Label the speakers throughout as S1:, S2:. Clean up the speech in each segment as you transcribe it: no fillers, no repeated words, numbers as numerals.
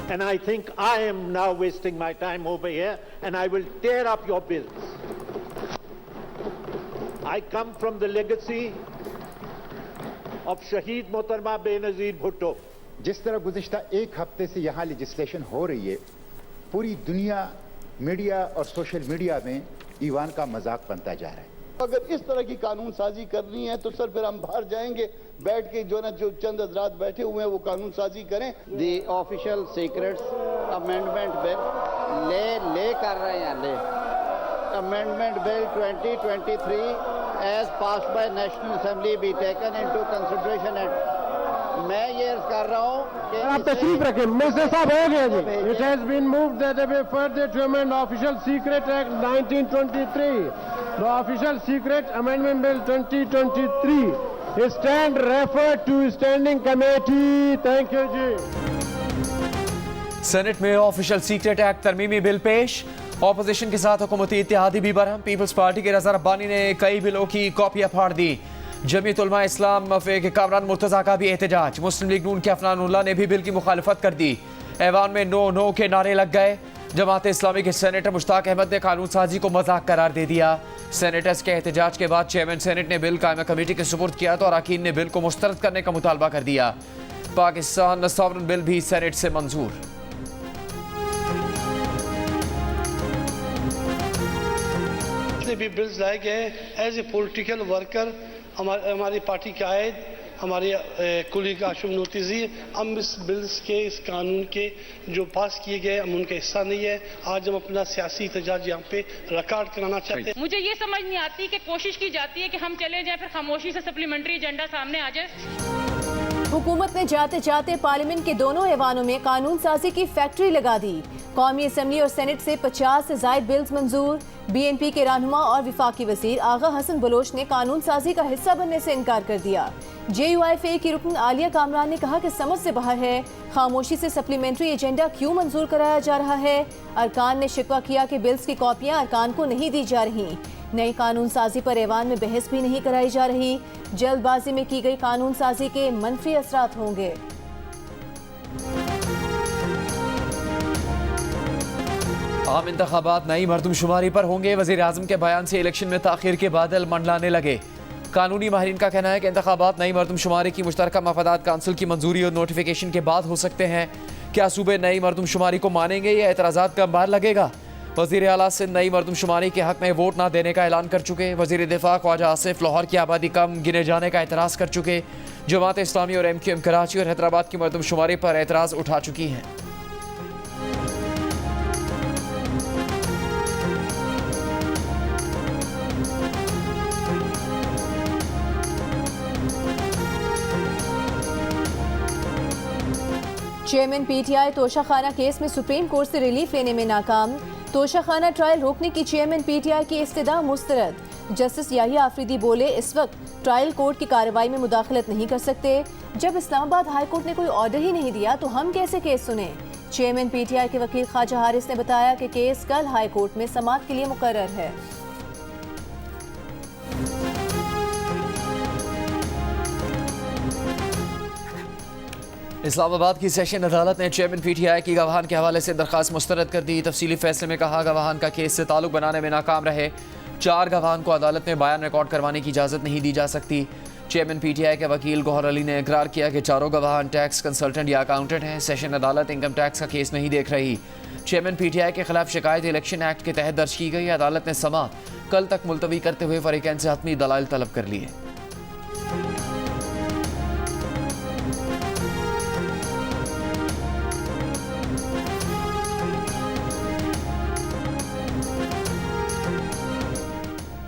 S1: And I think I am now wasting my time over here, and I will tear up your bills. I come from the legacy of Shaheed Mohtarma Benazir Bhutto.
S2: जिस तरह गुज़िश्ता एक हफ्ते से यहाँ legislation हो रही है, पूरी दुनिया मीडिया और सोशल मीडिया में ईवान का मजाक बनता जा रहा है।
S3: अगर इस तरह की कानून साजी करनी है तो सर फिर हम बाहर जाएंगे, बैठ के जो चंद हजरात बैठे हुए हैं वो कानून साजी करें।
S4: The official secrets amendment bill ले कर रहे हैं ले amendment bill 2023 as passed by national assembly be taken into consideration at. मैं ये अर्ज कर रहा हूँ कि
S5: आप तशरीफ रखें। मिनिस्टर साहब हो गया जी। It has been moved that way further to amend official secret act 1923, the official secret amendment bill 2023 stand refer to standing committee. Thank you जी।
S6: सेनेट में ऑफिशियल सीक्रेट एक्ट तरमीमी बिल पेश, ऑपोजिशन के साथ हुकूमती इत्तेहादी भी बरहम। पीपल्स पार्टी के रज़ा रब्बानी ने कई बिलों की कॉपियां फाड़ दी। जमीयत उलमा इस्लाम मफे के कामरान मुर्तज़ा का भी एहतजाज। मुस्लिम लीग नून के अफनानुल्लाह ने भी बिल की मुखालफत कर दी। ऐवान में नो नो के नारे लग गए। जमात इस्लामी के सेनेटर मुश्ताक अहमद ने कानून साजी को मजाक करार दे दिया। सेनेटर्स के एहतजाज के बाद चेयरमैन सेनेट ने बिल कायमा कमेटी के सुपुर्द किया तो अरकान ने बिल को मुस्तरद करने का मुतालबा कर दिया। पाकिस्तान सॉवरन बिल भी सेनेट से मंजूर।
S7: भी बिल्स लाए गए एज ए पॉलिटिकल वर्कर हमारी पार्टी के आयद हमारे कुलीग आशुम नोटिजी हम इस बिल्स के इस कानून के जो पास किए गए हम उनका हिस्सा नहीं है। आज हम अपना सियासी एहतजाज यहाँ पे रिकॉर्ड कराना चाहते हैं।
S8: मुझे ये समझ नहीं आती कि कोशिश की जाती है कि हम चले जाएं फिर खामोशी से सप्लीमेंट्री एजेंडा सामने आ जाए।
S9: हुकूमत ने जाते जाते पार्लियामेंट के दोनों ऐवानों में कानून साजी की फैक्ट्री लगा दी। कौमी असम्बली और सेनेट से 50 से जायद बिल्स मंजूर। BNP के रहनुमा और विफाकी वजीर आगा हसन बलोच ने कानून साजी का हिस्सा बनने से इनकार कर दिया। JUIFA की रुकन आलिया कामरान ने कहा कि समझ से बाहर है, खामोशी से सप्लीमेंट्री एजेंडा क्यों मंजूर कराया जा रहा है। अरकान ने शिकवा किया कि बिल्स की कॉपियां अरकान को नहीं दी जा रही। नई कानून साजी पर ऐवान में बहस भी नहीं कराई जा रही। जल्दबाजी में की गई कानून साजी के मनफी असरात होंगे।
S6: आम इंतखाबात नई मरदमशुमारी पर होंगे। वज़ीर आज़म के बयान से इलेक्शन में ताख़ीर के बादल मंडलाने लगे। कानूनी माहिरीन का कहना है कि इंतखाबात नई मरदमशुमारी की मुश्तरका मफादात काउंसिल की मंजूरी और नोटिफिकेशन के बाद हो सकते हैं। क्या सूबे नई मरदमशुमारी को मानेंगे या एतराज़ात का अंबार लगेगा। वज़ीर आला सिंध नई मरदमशुमारी के हक में वोट ना देने का ऐलान कर चुके। वज़ीर दिफा ख्वाजा आसिफ लाहौर की आबादी कम गिने जाने का एतराज़ कर चुके। जमात इस्लामी और MQM कराची और हैदराबाद की मरदमशुमारी पर एतराज़ उठा चुकी हैं।
S9: चेयरमैन PTI तोशाखाना केस में सुप्रीम कोर्ट से रिलीफ लेने में नाकाम। तोशाखाना ट्रायल रोकने की चेयरमैन PTI की इस्तदा मुस्तरद। जस्टिस याहिया आफरीदी बोले, इस वक्त ट्रायल कोर्ट की कार्रवाई में मुदाखलत नहीं कर सकते। जब इस्लामाबाद हाई कोर्ट ने कोई ऑर्डर ही नहीं दिया तो हम कैसे केस सुने। चेयरमैन PTI के वकील ख्वाजा हारिस ने बताया कि केस कल हाई कोर्ट में समाअत के लिए मुकर्रर है।
S6: इस्लामाबाद की सेशन अदालत ने चेयरमैन PTI की गवाहान के हवाले से दरख्वास्त मुस्तरद कर दी। तफसीली फैसले में कहा गवाहान का केस से ताल्लुक बनाने में नाकाम रहे। 4 गवाहान को अदालत में बयान रिकॉर्ड करवाने की इजाज़त नहीं दी जा सकती। चेयरमैन PTI के वकील गौहर अली ने इकरार किया कि चारों गवाहान टैक्स कंसल्टेंट या अकाउंटेंट हैं। सेशन अदालत इनकम टैक्स का केस नहीं देख रही। चेयरमैन PTI के खिलाफ शिकायत इलेक्शन एक्ट के तहत दर्ज की गई। अदालत ने समाअत कल तक मुलतवी करते हुए फरीकैन से हतमी दलाइल तलब कर लिए।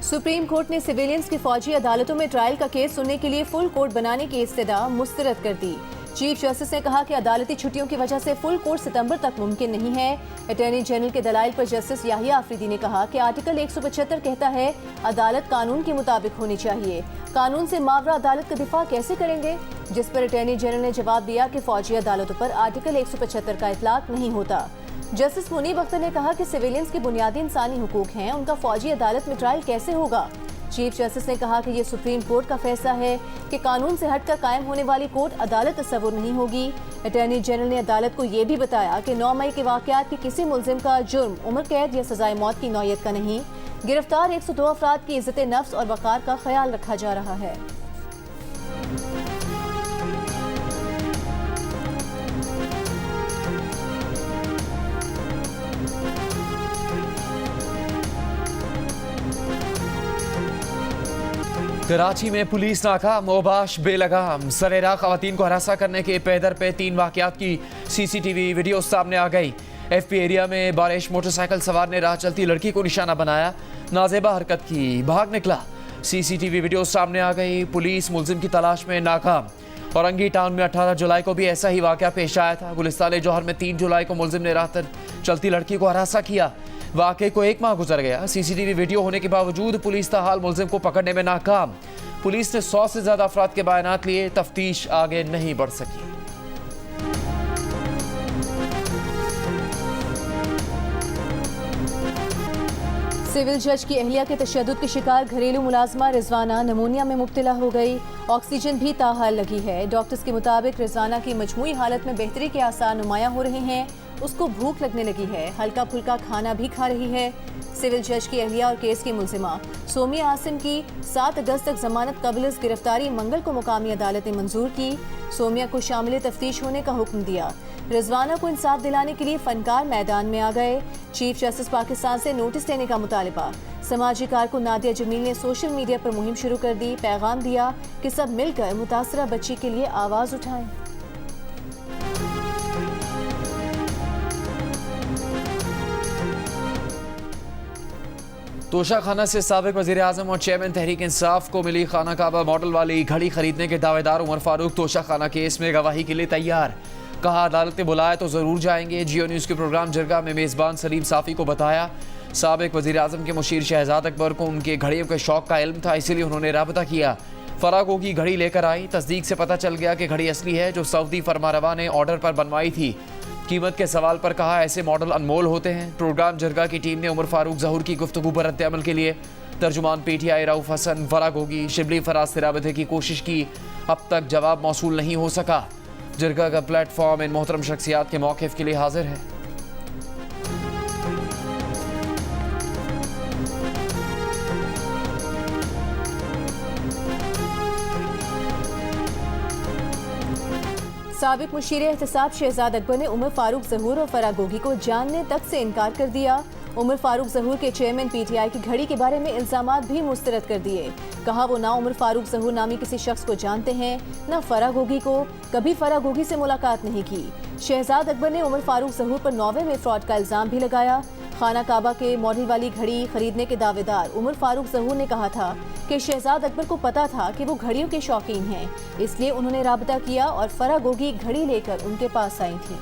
S9: सुप्रीम कोर्ट ने सिविलियंस की फौजी अदालतों में ट्रायल का केस सुनने के लिए फुल कोर्ट बनाने की इस्तदा मुस्तरद कर दी। चीफ जस्टिस ने कहा कि अदालती छुट्टियों की वजह से फुल कोर्ट सितंबर तक मुमकिन नहीं है। अटॉर्नी जनरल के दलाइल पर जस्टिस याहिया आफरीदी ने कहा कि आर्टिकल 175 कहता है अदालत कानून के मुताबिक होनी चाहिए। कानून से मावरा अदालत का दिफा कैसे करेंगे, जिस पर अटॉर्नी जनरल ने जवाब दिया कि फौजी अदालतों पर आर्टिकल 175 का इतलाक नहीं होता। जस्टिस मुनीब अख्तर ने कहा कि सिविलियंस के बुनियादी इंसानी हुकूक हैं, उनका फौजी अदालत में ट्रायल कैसे होगा। चीफ जस्टिस ने कहा कि ये सुप्रीम कोर्ट का फैसला है कि कानून से हटकर कायम होने वाली कोर्ट अदालत तस्वुर नहीं होगी। अटॉर्नी जनरल ने अदालत को ये भी बताया कि 9 मई के वाकयात की किसी मुलजिम का जुर्म उम्र कैद या सजाए मौत की नौयत का नहीं। गिरफ्तार 102 अफराद की इज्जत नफ्स और वक़ार का ख्याल रखा जा रहा है।
S6: कराची में पुलिस नाकाम, ओबाश बेलगाम, सरेरा खवातीन को हरासा करने के पैदर पे 3 वाकयात की सीसीटीवी वीडियो सामने आ गई। एफपी एरिया में बारिश, मोटरसाइकिल सवार ने राह चलती लड़की को निशाना बनाया, नाजेबा हरकत की, भाग निकला। सीसीटीवी वीडियो सामने आ गई। पुलिस मुलजिम की तलाश में नाकाम। औरंगी टाउन में 18 जुलाई को भी ऐसा ही वाकया पेश आया था। गुलिस्तान जौहर में 3 जुलाई को मुलजिम ने राह चलती लड़की को हरासा किया। वाकये को 1 माह गुजर गया। सीसीटीवी वीडियो होने के बावजूद पुलिस ताहाल मुलजिम को पकड़ने में नाकाम। पुलिस ने 100 से ज्यादा अफराद के बयानात लिए, तफ्तीश आगे नहीं बढ़ सकी।
S9: सिविल जज की अहलिया के तशद्दुद के शिकार घरेलू मुलाजमा रिजवाना नमूनिया में मुब्तला हो गई। ऑक्सीजन भी ताहाल लगी है। डॉक्टर्स के मुताबिक रिजवाना की मजमूई हालत में बेहतरी के आसार नुमाया हो रहे हैं। उसको भूख लगने लगी है, हल्का फुल्का खाना भी खा रही है। सिविल जज की अहलिया और केस की मुलजिमा सोमिया आसिम की 7 अगस्त तक जमानत कबलिस गिरफ्तारी मंगल को मुकामी अदालत ने मंजूर की। सोमिया को शामिल तफ्तीश होने का हुक्म दिया। रिजवाना को इंसाफ दिलाने के लिए फनकार मैदान में आ गए। चीफ जस्टिस पाकिस्तान से नोटिस लेने का मुतालबा। समाजी कारकुन नादिया जमील ने सोशल मीडिया पर मुहिम शुरू कर दी। पैगाम दिया कि सब मिलकर मुतासरा बच्ची के लिए आवाज उठाएं।
S6: तोशा खाना से साबिक वज़ीर आज़म और चेयरमैन तहरीक इंसाफ को मिली खाना काबा मॉडल वाली घड़ी खरीदने के दावेदार उमर फारूक तोशा खाना केस में गवाही के लिए तैयार। कहा अदालत ने बुलाया तो ज़रूर जाएंगे। जियो न्यूज़ के प्रोग्राम जरगा में मेज़बान सलीम साफ़ी को बताया साबिक वज़ीर आज़म के मुशीर शहजाद अकबर को उनके घड़ियों के शौक़ का इल्म था, इसीलिए उन्होंने राबता किया। फरागो की घड़ी लेकर आई। तस्दीक से पता चल गया कि घड़ी असली है, जो सऊदी फरमारवा ने ऑर्डर पर बनवाई थी। कीमत के सवाल पर कहा ऐसे मॉडल अनमोल होते हैं। प्रोग्राम जरगा की टीम ने उमर फारूक ज़हूर की गुफ्तगू पर रद्द-ए-अमल के लिए तर्जुमान पीटीआई रऊफ हसन फरागोगी शिबली फराज से राबते की कोशिश की, अब तक जवाब मौसूल नहीं हो सका। जरगा का प्लेटफॉर्म इन मोहतरम शख्सियात के मौक़िफ़ के लिए हाजिर है।
S9: साबिक मुशीर एहतसाब शहजाद अकबर ने उमर फारूक ज़हूर और फरागोगी को जानने तक से इनकार कर दिया। उमर फारूक ज़हूर के चेयरमैन पीटीआई की घड़ी के बारे में इल्ज़ामात भी मुस्तरद कर दिए। कहा वो ना उमर फारूक ज़हूर नामी किसी शख्स को जानते हैं, ना फरागोगी को, कभी फरागोगी से मुलाकात नहीं की। शहजाद अकबर ने उमर फारूक ज़हूर पर नौवे में फ्रॉड का इल्ज़ाम भी लगाया। खाना काबा के मॉडल वाली घड़ी खरीदने के दावेदार उमर फारूक ज़हूर ने कहा था कि शहजाद अकबर को पता था कि वो घड़ियों के शौकीन हैं, इसलिए उन्होंने राबता किया और फरागोगी घड़ी लेकर उनके पास आई थी।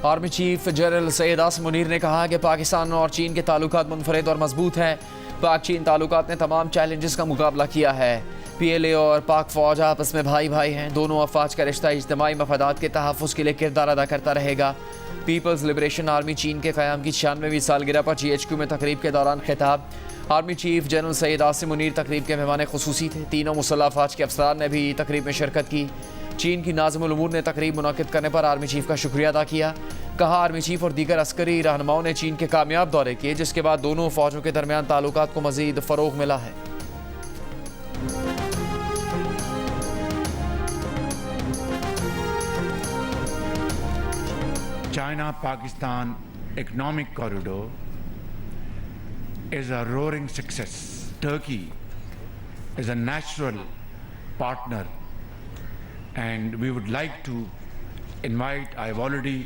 S6: Army chief general Syed Asim Munir ने कहा कि पाकिस्तान और चीन के ताल्लुकात मुनफरद और मजबूत हैं। पाक चीन ताल्लुकात ने तमाम चैलेंजेस का मुकाबला किया है। PLA और पाक फौज आपस में भाई भाई हैं। दोनों अफवाज का रिश्ता इज्तिमाई मफादात के तहफ़्फ़ुज़ के लिए किरदार अदा करता रहेगा। पीपल्स लिबरेशन आर्मी चीन के क़याम की 96वीं सालगिरह पर GHQ में तकरीब के दौरान खिताब। Army chief general Syed Asim Munir तकरीब के मेहमान खुसूसी थे। तीनों मुसल्लह अफवाज के अफसरान ने भी तकरीब में शिरकत की। चीन की नाज़िमुल उमूर ने तकरीब मुनक़िद करने पर आर्मी चीफ का शुक्रिया अदा किया। कहा आर्मी चीफ और दीगर अस्करी रहनुमाओं ने चीन के कामयाब दौरे किए, जिसके बाद दोनों फ़ौजों के दरमियान ताल्लुकात को मज़ीद फ़रोग़ मिला है।
S10: China-Pakistan economic corridor is a roaring success. Turkey is a natural partner, and we would like to invite, I've already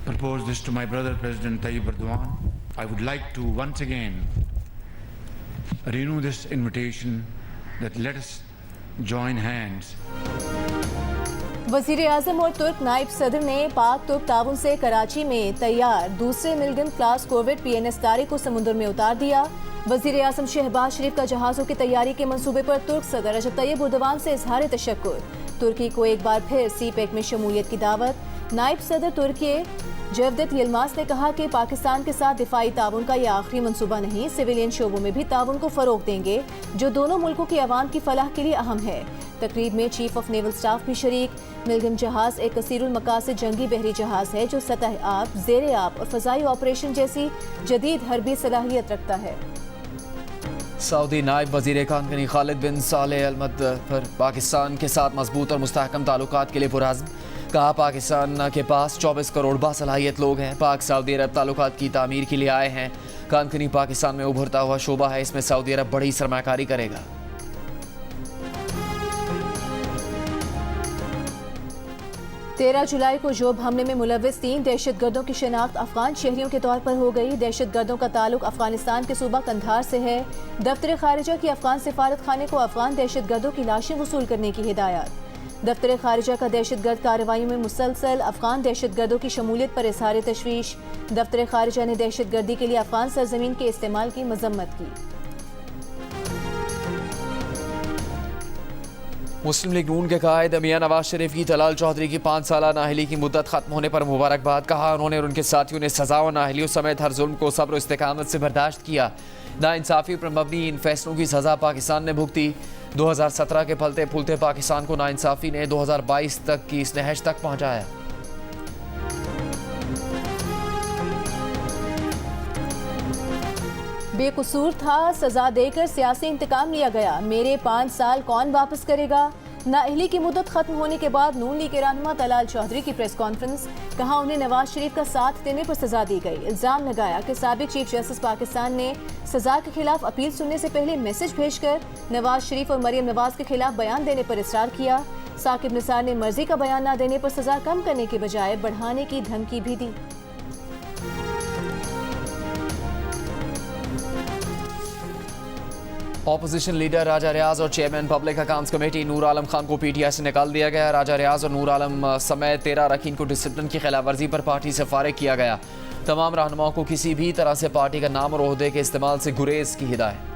S10: proposed this to my brother President Tayyip Erdogan. I would like to once again renew this invitation that let us join hands.
S9: वज़ीर आज़म और तुर्क नायब सदर ने पाक तुर्क ताउन से कराची में तैयार दूसरे मिल्गन क्लास कोविड PNS तारे को समुद्र में उतार दिया। वज़ीर आज़म शहबाज शरीफ का जहाज़ों की तैयारी के मंसूबे पर तुर्क सदर रजब तैयब एर्दोगान से इजहार तशक्कुर। तुर्की को एक बार फिर CPEC में शमूलियत की दावत। नायब सदर तुर्की जवदत यिल्मास ने कहा कि पाकिस्तान के साथ दिफाई ताउन का यह आखिरी मंसूबा नहीं, सिविलियन शोबों में भी ताउन को फरोग देंगे जो दोनों मुल्कों की आवाम की फलाह के लिए अहम है। तकरीब में चीफ ऑफ नेवल स्टाफ भी शरीक। मिलगम जहाज एक कसीरुल मकासद जंगी बहरी जहाज है जो सतह आब, ज़ेरे आब और फ़ज़ाई ऑपरेशन जैसी जदीद हरबी सलाहियत रखता है।
S6: सऊदी नायब वज़ीर कानूनी खालिद बिन सालेह अल मदफर पाकिस्तान के साथ मजबूत और मुस्तहकम ताल्लुकात के लिए पुरअज़्म। कहा पाकिस्तान के पास 24 करोड़ बासलाहियत लोग हैं। पाक सऊदी अरब ताल्लुकात की तामीर के लिए आए हैं। कानूनी पाकिस्तान में उभरता हुआ शोबा है, इसमें सऊदी अरब बड़ी सरमाकारी करेगा।
S9: 13 जुलाई को जोब हमले में मुलव्विस 3 दहशतगर्दों की शिनाख्त अफगान शहरियों के तौर पर हो गई। दहशतगर्दों का ताल्लुक अफगानिस्तान के सूबा कंधार से है। दफ्तर खारिजा की अफगान सिफारत खाने को अफगान दहशतगर्दों की लाशें वसूल करने की हिदायत। दफ्तर खारिजा का दहशतगर्द कार्रवाई में मुसलसल अफगान दहशतगर्दों की शमूलियत पर इज़हार तशवीश। दफ्तर खारिजा ने दहशतगर्दी के लिए अफगान सरजमीन के इस्तेमाल की मजम्मत की।
S6: मुस्लिम लीग नून के कायद मियां नवाज शरीफ की तलाल चौधरी की 5 साला नाअहली की मुद्दत खत्म होने पर मुबारकबाद। कहा उन्होंने और उनके साथियों ने सजा और नाअहलियों समेत हर जुल्म को सब्र और इस्तिकामत से बर्दाश्त किया। नाइंसाफी पर मबनी इन फैसलों की सजा पाकिस्तान ने भुगती। 2017 के फलते फूलते पाकिस्तान को नाइंसाफी ने 2022 तक की इस नहज तक पहुंचाया।
S9: बेकसूर था, सजा देकर सियासी इंतकाम लिया गया। मेरे 5 साल कौन वापस करेगा। नाअहली की मुद्दत खत्म होने के बाद नून लीग के रहनुमा तलाल चौधरी की प्रेस कॉन्फ्रेंस। कहा उन्हें नवाज शरीफ का साथ देने पर सजा दी गई। इल्जाम लगाया कि साबिक चीफ जस्टिस पाकिस्तान ने सजा के खिलाफ अपील सुनने से पहले मैसेज भेजकर नवाज शरीफ और मरियम नवाज के खिलाफ बयान देने पर इसरार किया। साकिब निसार ने मर्जी का बयान न देने पर सजा कम करने के बजाय बढ़ाने की धमकी भी दी।
S6: ऑपोजिशन लीडर राजा रियाज और chairman public accounts committee Noor Alam Khan को पीटीआई से निकाल दिया गया। राजा रियाज और नूर आलम समेत 13 अरकान को डिसिप्लिन की खिलाफवर्जी पर पार्टी से फारिग किया गया। तमाम रहनुमाओं को किसी भी तरह से पार्टी का नाम और ओहदे के इस्तेमाल से गुरेज की हिदायत।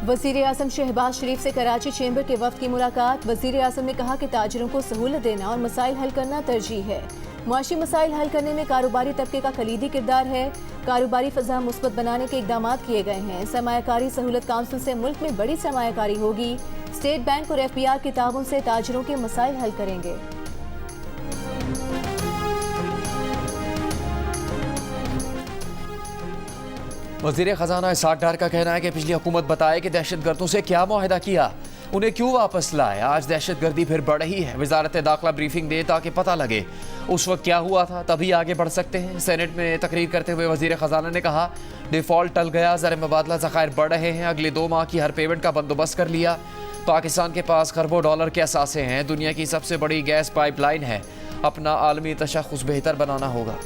S9: वज़ीर आज़म शहबाज शरीफ से कराची चेंबर के वफ्द की मुलाकात। वज़ीर आज़म ने कहा कि ताजिरों को सहूलत देना और मसाइल हल करना तरजीह है। मुआशी मसाइल हल करने में कारोबारी तबके का कलीदी किरदार है। कारोबारी फ़ज़ा मुस्बत बनाने के इक़दाम किए गए हैं। सरमायाकारी सहूलत काउंसिल से मुल्क में बड़ी सरमायाकारी होगी। स्टेट बैंक और FBR के ताउन से ताजिरों के मसाइल हल करेंगे।
S6: वज़ीर ख़जाना इसहाक़ डार का कहना है कि पिछली हुकूमत बताए कि दहशतगर्दों से क्या मुआहदा किया, उन्हें क्यों वापस लाए। आज दहशतगर्दी फिर बढ़ रही है। वज़ारत दाखिला ब्रीफिंग दे ताकि पता लगे उस वक्त क्या हुआ था, तभी आगे बढ़ सकते हैं। सेनेट में तकरीर करते हुए वज़ीर ख़जाना ने कहा डिफ़ॉल्ट टल गया, ज़र मुबादला ज़खायर बढ़ रहे हैं। अगले 2 माह की हर पेमेंट का बंदोबस्त कर लिया। पाकिस्तान के पास खरबों डॉलर के असासे हैं। दुनिया की सबसे बड़ी गैस पाइपलाइन है। अपना आलमी तशख़्ख़ुस बेहतर बनाना होगा।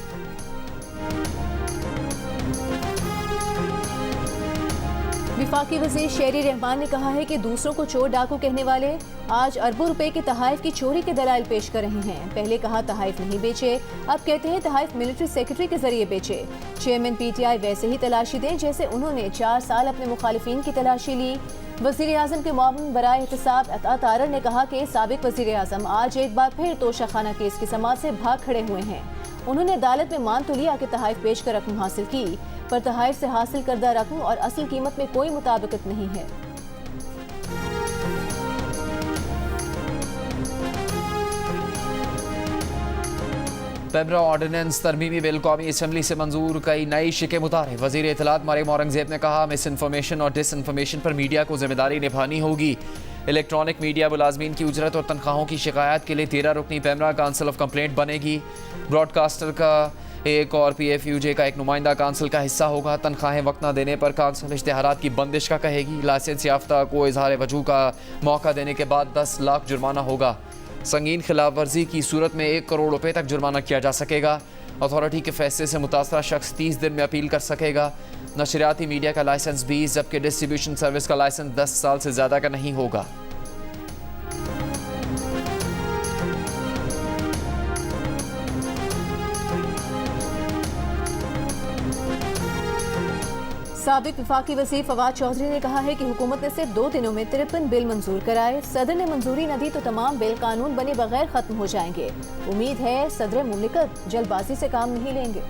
S9: विफाकी वज़ीर शेरी रहमान ने कहा है कि दूसरों को चोर डाकू कहने वाले आज अरबों रुपए के तहाइफ की चोरी के दलाइल पेश कर रहे हैं। पहले कहा तहाइफ नहीं बेचे, अब कहते हैं तहाइफ मिलिट्री सेक्रेटरी के जरिए बेचे। चेयरमैन PTI वैसे ही तलाशी दें जैसे उन्होंने 4 साल अपने मुखालिफिन की तलाशी ली। वज़ीर आज़म के मुआविन बराए एहतसाब अता तारर ने कहा कि साबिक वज़ीर आज़म आज एक बार फिर तोशाखाना केस की समाअत से भाग खड़े हुए हैं। उन्होंने अदालत में मान तो लिया कि तहाइफ बेच कर रकम हासिल की, पर तहाइफ से हासिल करदा रकम और असल कीमत में कोई मुताबिकत नहीं है।
S6: पेमरा ऑर्डिनेंस तरमीमी बिल कौमी असम्बली से मंजूर, कई नई शिकें मुतारे। वज़ीर इत्तलात मरियम औरंगज़ेब ने कहा मिस इन्फॉर्मेशन और डिस इन्फॉर्मेशन पर मीडिया को जिम्मेदारी निभानी होगी। इलेक्ट्रॉनिक मीडिया मुलाजमीन की उजरत और तनख्वाहों की शिकायत के लिए 13 रुकनी पेमरा काउंसिल ऑफ कंप्लेंट बनेगी। ब्रॉडकास्टर का एक और PFUJ का एक नुमाइंदा काउंसिल का हिस्सा होगा। तनख्वाहें वक्त न देने पर काउंसिल इश्तिहारात की बंदिश का कहेगी। लाइसेंस याफ्ता को इजहार वजू का मौका देने के बाद 10 लाख जुर्माना होगा। संगीन खिलाफ वर्जी की सूरत में 1 करोड़ रुपए तक जुर्माना किया जा सकेगा। अथॉरिटी के फैसले से मुतासरा शख्स 30 दिन में अपील कर सकेगा। नशरियाती मीडिया का लाइसेंस 20 जबकि डिस्ट्रीब्यूशन सर्विस का लाइसेंस 10 साल से ज़्यादा का नहीं होगा।
S9: साबिक वफाकी वज़ीर फवाद चौधरी ने कहा है कि हुकूमत ने सिर्फ 2 दिनों में 53 बिल मंजूर कराए। सदर ने मंजूरी न दी तो तमाम बिल कानून बने बगैर खत्म हो जाएंगे। उम्मीद है सदर मुमलिकत जल्दबाजी से काम नहीं लेंगे।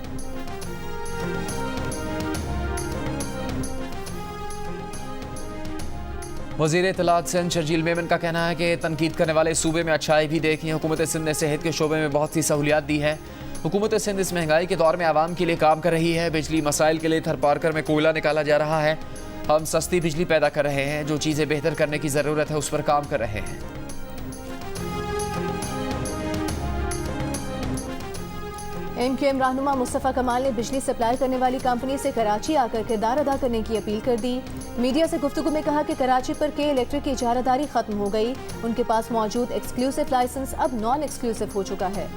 S6: वज़ीर इत्तलात सिंध शर्जील मेमन का कहना है कि तनकीद करने वाले सूबे में अच्छाई भी देखी। हुकूमत सिंध ने सेहत के शोबे में बहुत सी सहूलियात दी है। हुकूमत सिंध इस महंगाई के दौर में आवाम के लिए काम कर रही है। बिजली मसाइल के लिए थरपारकर में कोयला निकाला जा रहा है। हम सस्ती बिजली पैदा कर रहे हैं। जो चीज़ें बेहतर करने की ज़रूरत है उस पर काम कर रहे हैं।
S9: MQM रहनुमा मुस्तफ़ा कमाल ने बिजली सप्लाई करने वाली कंपनी से कराची आकर किरदार अदा करने की अपील कर दी। मीडिया से गुफ्तगू में कहा कि कराची पर के इलेक्ट्रिक की इजारादारी खत्म हो गई। उनके पास मौजूद एक्सक्लूसिव लाइसेंस अब नॉन एक्सक्लूसिव हो चुका है।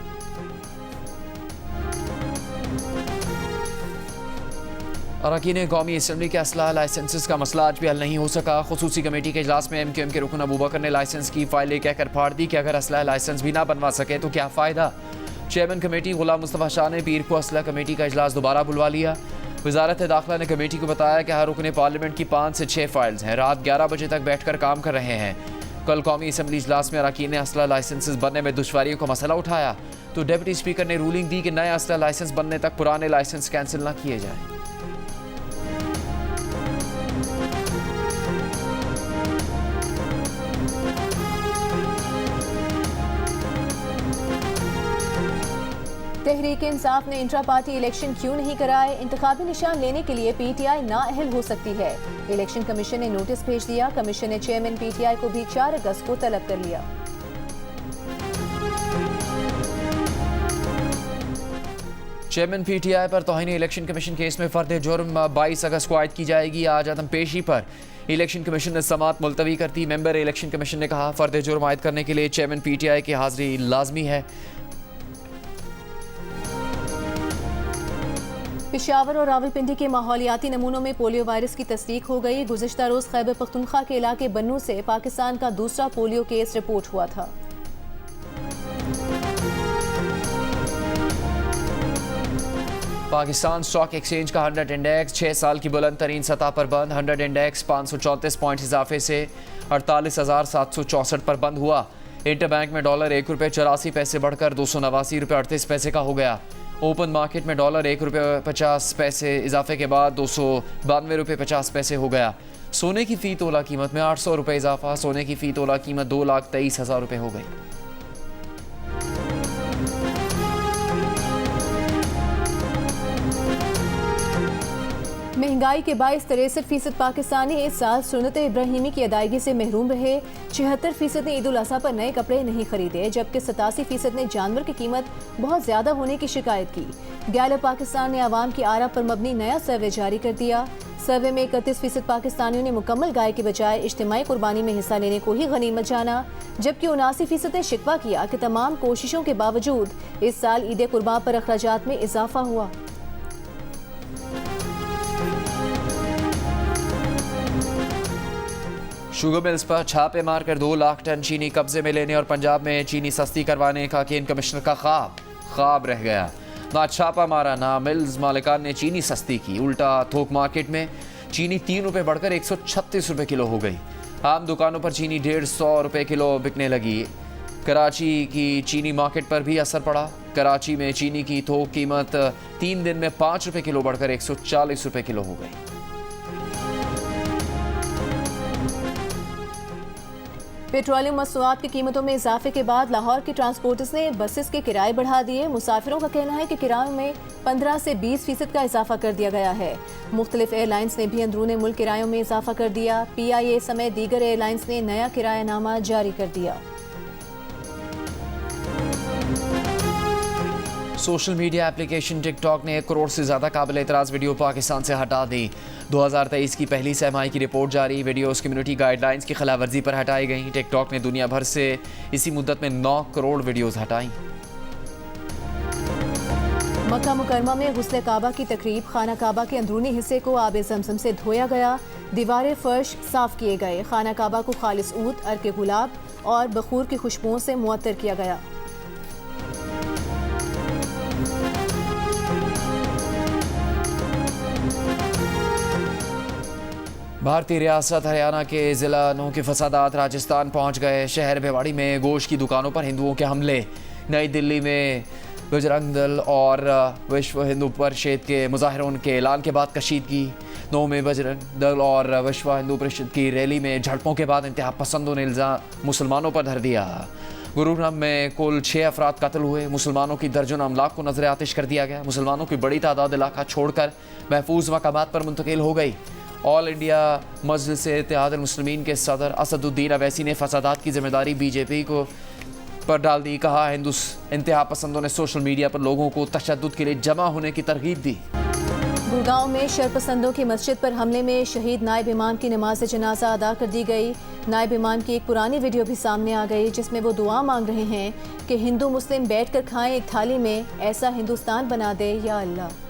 S6: अरकान कौमी असम्बली के असला लाइसेंसेस का मसला आज भी हल नहीं हो सका। खुसूसी कमेटी के इजलास में MQM के रुकन अबू बकर ने लाइसेंस की फाइलें कहकर फाड़ दी कि अगर असला लाइसेंस भी ना बनवा सके तो क्या फ़ायदा। चेयरमैन कमेटी गुलाम मुस्तफ़ा शाह ने पीर को असला कमेटी का इजलास दोबारा बुलवा लिया। वजारत दाखिला ने कमेटी को बताया कि हर रुकन पार्लियामेंट की 5 से 6 फाइल्स हैं। रात 11 बजे तक बैठकर काम कर रहे हैं। कल कौमी असम्बली इजलास में अरकान ने असला लाइसेंसेस बनने में दुश्वारियों का मसला उठाया तो डिप्टी स्पीकर ने रूलिंग दी कि नए असला लाइसेंस बनने तक पुराने लाइसेंस कैंसिल न किए जाएं।
S9: तहरीक इंसाफ ने इंट्रा पार्टी इलेक्शन क्यों नहीं कराए। इंतखाबी निशान लेने के लिए PTI नाअहल हो सकती है। इलेक्शन कमीशन ने नोटिस भेज दिया। कमीशन ने चेयरमैन PTI को भी 4 अगस्त को तलब कर लिया।
S6: चेयरमैन PTI पर तौहीन इलेक्शन कमीशन केस में फर्द जुर्म 22 अगस्त को आयद की जाएगी। आज अदम पेशी पर इलेक्शन कमीशन ने समाअत मुलतवी कर दी। मेंबर इलेक्शन कमीशन ने कहा फर्द जुर्म आयद करने के लिए चेयरमैन PTI की हाजिरी लाजमी है।
S9: पेशावर और रावलपिंडी के माहौलियाती नमूनों में पोलियो वायरस की तस्दीक हो गई। गुज़िश्ता रोज़ खैबर पख्तूनख्वा के इलाके बन्नू से पाकिस्तान का दूसरा पोलियो केस रिपोर्ट हुआ था।
S6: पाकिस्तान स्टॉक एक्सचेंज का 100 इंडेक्स 6 साल की बुलंद तरीन सतह पर बंद। 100 इंडेक्स 534 पॉइंट इजाफे से 48,764 पर बंद हुआ। इंटर बैंक में डॉलर ₹1.84 बढ़कर 289 रुपये 38 पैसे का हो गया। ओपन मार्केट में डॉलर ₹1.50 इजाफे के बाद 292 रुपये 50 पैसे हो गया। सोने की फ़ी तोला कीमत में 800 रुपये इजाफा। सोने की फ़ी तोला कीमत 2,23,000 रुपये हो गई।
S9: महंगाई के बायस 63% पाकिस्तानी इस साल सुन्नत इब्राहिमी की अदायगी से महरूम रहे। 76% ने ईद उल अज़हा पर नए कपड़े नहीं खरीदे, जबकि 87% ने जानवर की कीमत बहुत ज्यादा होने की शिकायत की। गैलप पाकिस्तान ने आवाम की आरा पर मबनी नया सर्वे जारी कर दिया। सर्वे में 31% पाकिस्तानियों ने मुकम्मल गाय के बजाय इज्तिमाई कुर्बानी में हिस्सा लेने को ही गनीमत जाना, जबकि 79% ने शिकवा किया कि तमाम कोशिशों के बावजूद इस साल ईद कुर्बान पर अखराजात में इजाफा हुआ।
S6: शुगर मिल्स पर छापे मारकर 2 लाख टन चीनी कब्जे में लेने और पंजाब में चीनी सस्ती करवाने का केन कमिश्नर का ख्वाब रह गया। ना छापा मारा ना मिल्स मालिकान ने चीनी सस्ती की। उल्टा थोक मार्केट में चीनी 3 रुपये बढ़कर 136 रुपये किलो हो गई। आम दुकानों पर चीनी 150 रुपये किलो बिकने लगी। कराची की चीनी मार्केट पर भी असर पड़ा। कराची में चीनी की थोक कीमत 3 दिन में 5 रुपये किलो बढ़कर 140 रुपये किलो हो गई।
S9: पेट्रोलियम मसनूआत की कीमतों में इजाफे के बाद लाहौर के ट्रांसपोर्टर्स ने बसेस के किराए बढ़ा दिए। मुसाफिरों का कहना है कि किरायों में 15 से 20% का इजाफा कर दिया गया है। मुख्तलिफ एयरलाइंस ने भी अंदरूनी मुल्क किरायों में इजाफा कर दिया। PIA समेत दीगर एयरलाइंस ने नया किरायानामा जारी कर दिया।
S6: सोशल मीडिया एप्लीकेशन टिकटॉक ने 1 करोड़ से ज़्यादा काबिल एतराज़ वीडियो पाकिस्तान से हटा दी। 2023 की पहली सहमाही की रिपोर्ट जारी। वीडियोस कम्युनिटी गाइडलाइंस की खिलाफवर्जी पर हटाई गई। टिकटॉक ने दुनिया भर से इसी मुद्दत में 9 करोड़ वीडियोस हटाई।
S9: मक्का मुकरमा में गुस्ले काबा की तकरीब। खाना काबा के अंदरूनी हिस्से को आब ज़मज़म से धोया गया। दीवारें फर्श साफ किए गए। खाना काबा को खालिस ऊद, अर्के गुलाब और बखूर की खुशबुओं से मुअत्तर किया गया।
S6: भारतीय रियासत हरियाणा के ज़िला नूह के फसादात राजस्थान पहुंच गए। शहर भिवाड़ी में गोश्त की दुकानों पर हिंदुओं के हमले। नई दिल्ली में बजरंग दल और विश्व हिंदू परिषद के मुजाहिरों के ऐलान के बाद कशीदगी। नूह में बजरंग दल और विश्व हिंदू परिषद की रैली में झड़पों के बाद इंतहा पसंदों ने इल्ज़ाम मुसलमानों पर धर दिया। गुरुग्राम में कुल 6 अफराद कत्ल हुए। मुसलमानों की दर्जनों अमलाक को नजर आतिश कर दिया गया। मुसलमानों की बड़ी तादाद इलाका छोड़कर महफूज मकामात पर मुंतकिल हो गई। ऑल इंडिया मजलिस इत्तेहाद मुस्लिमीन के सदर असदुद्दीन अवैसी ने फसादात की जिम्मेदारी बीजेपी को पर डाल दी। कहा हिंदू इंतहा पसंदों ने सोशल मीडिया पर लोगों को तशद्दुद के लिए जमा होने की तरगीब दी।
S9: गुड़गांव में शरपसंदों की मस्जिद पर हमले में शहीद नायब इमाम की नमाज जनाजा अदा कर दी गई। नायब इमाम की एक पुरानी वीडियो भी सामने आ गई जिसमें वो दुआ मांग रहे हैं कि हिंदू मुस्लिम बैठकर खाएं एक थाली में, ऐसा हिंदुस्तान बना दे या अल्लाह।